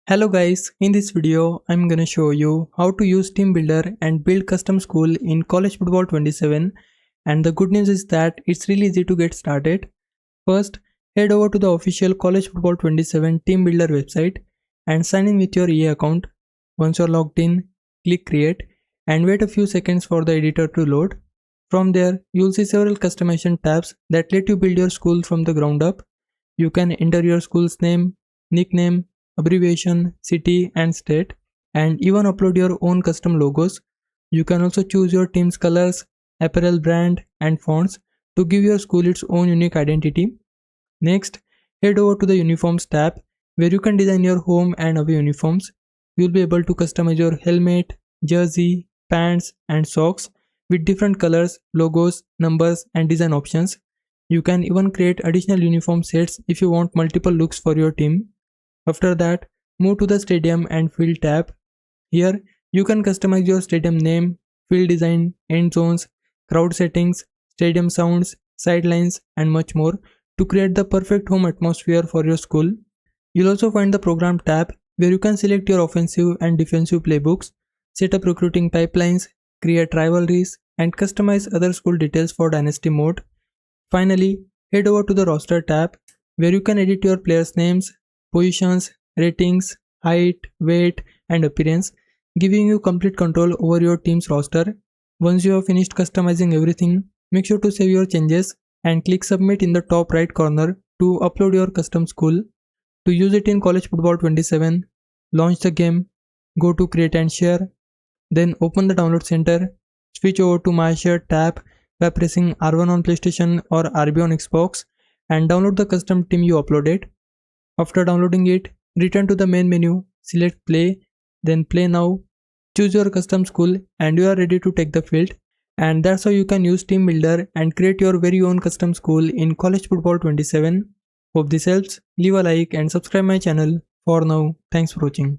Hello guys, in this video I'm gonna show you how to use Team Builder and build custom school in College Football 27, and the good news is that it's really easy to get started. First, head over to the official College Football 27 Team Builder website and sign in with your EA account. Once you're logged in, click create and wait a few seconds for the editor to load. From there, you'll see several customization tabs that let you build your school from the ground up. You can enter your school's name, nickname, abbreviation, city and state, and even upload your own custom logos. You can also choose your team's colors, apparel brand and fonts to give your school its own unique identity. Next, head over to the uniforms tab where you can design your home and away uniforms. You'll be able to customize your helmet, jersey, pants and socks with different colors, logos, numbers and design options. You can even create additional uniform sets if you want multiple looks for your team. After that, move to the stadium and field tab. Here, you can customize your stadium name, field design, end zones, crowd settings, stadium sounds, sidelines, and much more to create the perfect home atmosphere for your school. You'll also find the program tab where you can select your offensive and defensive playbooks, set up recruiting pipelines, create rivalries, and customize other school details for dynasty mode. Finally, head over to the roster tab where you can edit your players' names, positions, ratings, height, weight, and appearance, giving you complete control over your team's roster. Once you have finished customizing everything, make sure to save your changes and click submit in the top right corner to upload your custom school. To use it in College Football 27, launch the game, go to create and share, then open the download center, switch over to My Share tab by pressing R1 on PlayStation or RB on Xbox and download the custom team you uploaded. After downloading it, return to the main menu, select play, then play now, choose your custom school and you are ready to take the field. And that's how you can use Team Builder and create your very own custom school in College Football 27. Hope this helps. Leave a like and subscribe my channel. For now, thanks for watching.